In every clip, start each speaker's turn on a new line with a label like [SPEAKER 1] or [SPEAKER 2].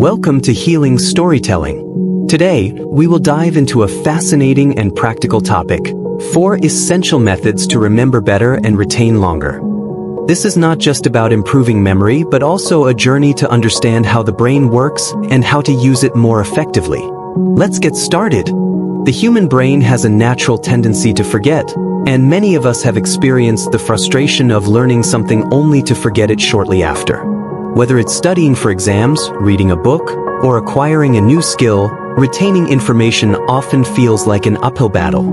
[SPEAKER 1] Welcome to Healing Storytelling. Today, we will dive into a fascinating and practical topic: 4 essential methods to remember better and retain longer. This is not just about improving memory, but also a journey to understand how the brain works and how to use it more effectively. Let's get started. The human brain has a natural tendency to forget, and many of us have experienced the frustration of learning something only to forget it shortly after. Whether it's studying for exams, reading a book, or acquiring a new skill, retaining information often feels like an uphill battle.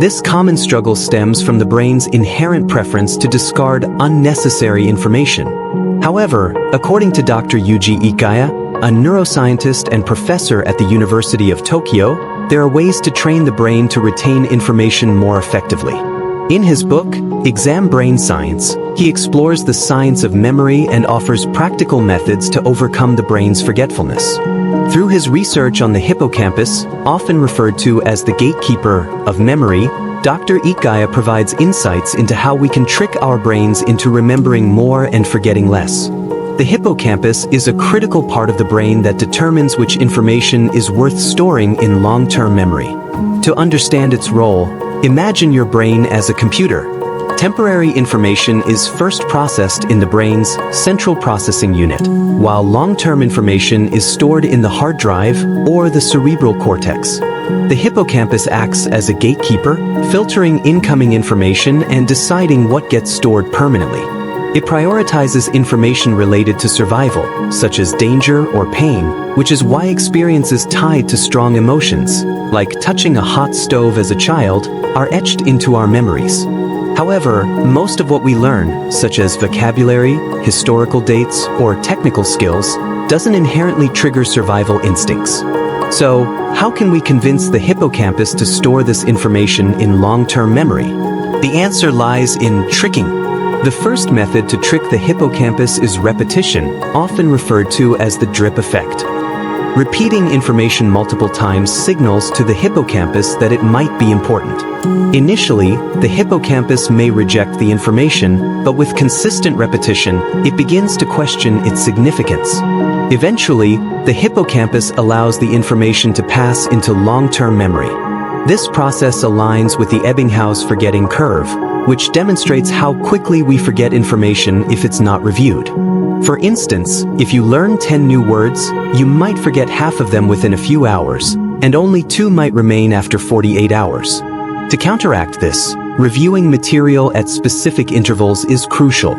[SPEAKER 1] This common struggle stems from the brain's inherent preference to discard unnecessary information. However, according to Dr. Yuji Ikaya, a neuroscientist and professor at the University of Tokyo, there are ways to train the brain to retain information more effectively. In his book, Exam Brain Science, he explores the science of memory and offers practical methods to overcome the brain's forgetfulness. Through his research on the hippocampus, often referred to as the gatekeeper of memory, Dr. Ikaya provides insights into how we can trick our brains into remembering more and forgetting less. The hippocampus is a critical part of the brain that determines which information is worth storing in long-term memory. To understand its role, imagine your brain as a computer. Temporary information is first processed in the brain's central processing unit, while long-term information is stored in the hard drive or the cerebral cortex. The hippocampus acts as a gatekeeper, filtering incoming information and deciding what gets stored permanently. It prioritizes information related to survival, such as danger or pain, which is why experiences tied to strong emotions, like touching a hot stove as a child, are etched into our memories. However, most of what we learn, such as vocabulary, historical dates, or technical skills, doesn't inherently trigger survival instincts. So, how can we convince the hippocampus to store this information in long-term memory? The answer lies in tricking. The first method to trick the hippocampus is repetition, often referred to as the drip effect. Repeating information multiple times signals to the hippocampus that it might be important. Initially, the hippocampus may reject the information, but with consistent repetition, it begins to question its significance. Eventually, the hippocampus allows the information to pass into long-term memory. This process aligns with the Ebbinghaus forgetting curve, which demonstrates how quickly we forget information if it's not reviewed. For instance, if you learn 10 new words, you might forget half of them within a few hours, and only 2 might remain after 48 hours. To counteract this, reviewing material at specific intervals is crucial.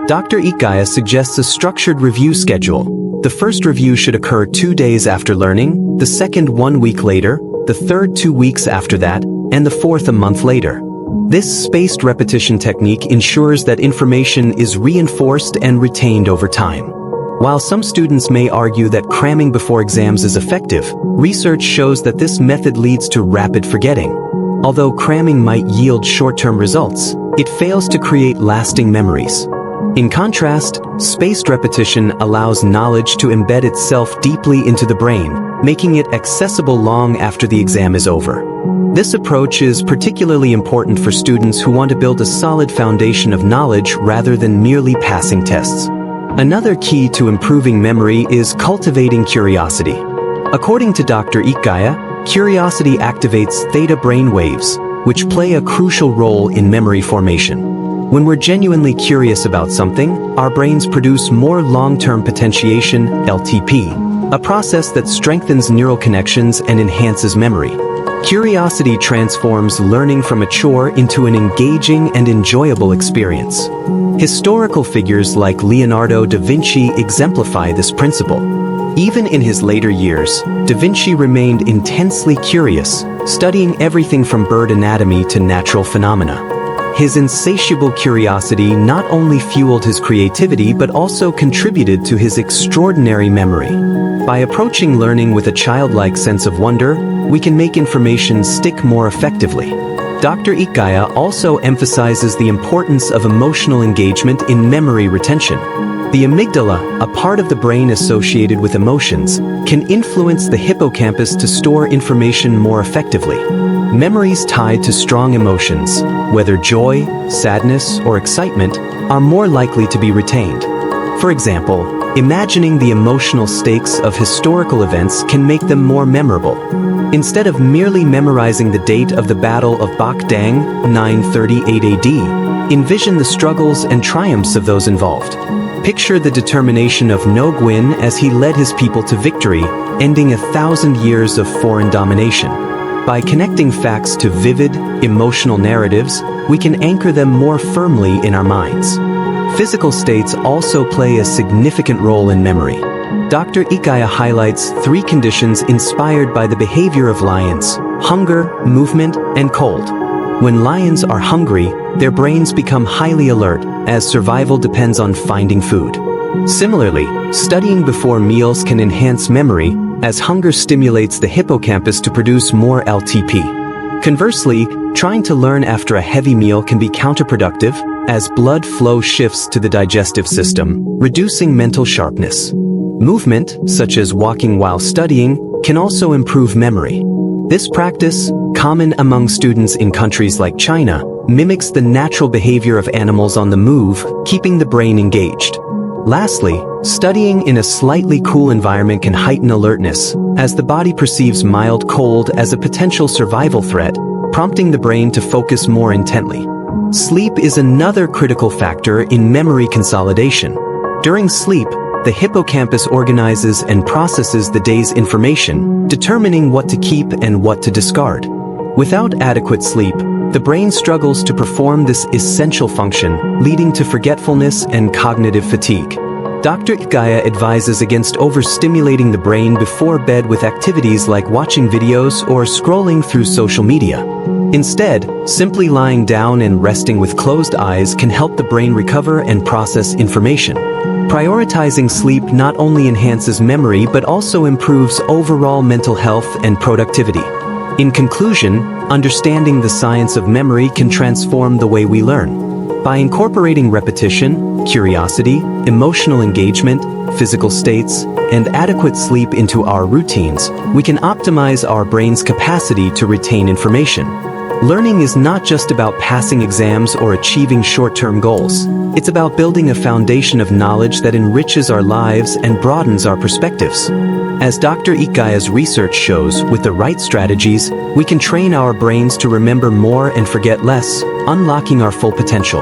[SPEAKER 1] Dr. Ikaya suggests a structured review schedule. The first review should occur 2 days after learning, the second 1 week later, the third 2 weeks after that, and the fourth a month later. This spaced repetition technique ensures that information is reinforced and retained over time. While some students may argue that cramming before exams is effective, research shows that this method leads to rapid forgetting. Although cramming might yield short-term results, it fails to create lasting memories. In contrast, spaced repetition allows knowledge to embed itself deeply into the brain, making it accessible long after the exam is over. This approach is particularly important for students who want to build a solid foundation of knowledge rather than merely passing tests. Another key to improving memory is cultivating curiosity. According to Dr. Ikaya, curiosity activates theta brain waves, which play a crucial role in memory formation. When we're genuinely curious about something, our brains produce more long-term potentiation, LTP, a process that strengthens neural connections and enhances memory. Curiosity transforms learning from a chore into an engaging and enjoyable experience. Historical figures like Leonardo da Vinci exemplify this principle. Even in his later years, da Vinci remained intensely curious, studying everything from bird anatomy to natural phenomena. His insatiable curiosity not only fueled his creativity but also contributed to his extraordinary memory. By approaching learning with a childlike sense of wonder, we can make information stick more effectively. Dr. Ikaya also emphasizes the importance of emotional engagement in memory retention. The amygdala, a part of the brain associated with emotions, can influence the hippocampus to store information more effectively. Memories tied to strong emotions, whether joy, sadness, or excitement, are more likely to be retained. For example, Imagining the emotional stakes of historical events can make them more memorable. Instead of merely memorizing the date of the Battle of Bak Dang, 938 AD, envision the struggles and triumphs of those involved. Picture the determination of No Gwyn as he led his people to victory, ending 1,000 years of foreign domination. By connecting facts to vivid, emotional narratives, we can anchor them more firmly in our minds. Physical states also play a significant role in memory. Dr. Ikaya highlights 3 conditions inspired by the behavior of lions: hunger, movement, and cold. When lions are hungry, their brains become highly alert, as survival depends on finding food. Similarly, studying before meals can enhance memory, as hunger stimulates the hippocampus to produce more LTP. Conversely, trying to learn after a heavy meal can be counterproductive, as blood flow shifts to the digestive system, reducing mental sharpness. Movement, such as walking while studying, can also improve memory. This practice, common among students in countries like China, mimics the natural behavior of animals on the move, keeping the brain engaged. Lastly, studying in a slightly cool environment can heighten alertness, as the body perceives mild cold as a potential survival threat, prompting the brain to focus more intently. Sleep is another critical factor in memory consolidation. During sleep, the hippocampus organizes and processes the day's information, determining what to keep and what to discard. Without adequate sleep, the brain struggles to perform this essential function, leading to forgetfulness and cognitive fatigue. Dr. Ikaya advises against overstimulating the brain before bed with activities like watching videos or scrolling through social media. Instead, simply lying down and resting with closed eyes can help the brain recover and process information. Prioritizing sleep not only enhances memory but also improves overall mental health and productivity. In conclusion, understanding the science of memory can transform the way we learn. By incorporating repetition, curiosity, emotional engagement, physical states, and adequate sleep into our routines, we can optimize our brain's capacity to retain information. Learning is not just about passing exams or achieving short-term goals. It's about building a foundation of knowledge that enriches our lives and broadens our perspectives. As Dr. Ikaya's research shows, with the right strategies, we can train our brains to remember more and forget less, unlocking our full potential.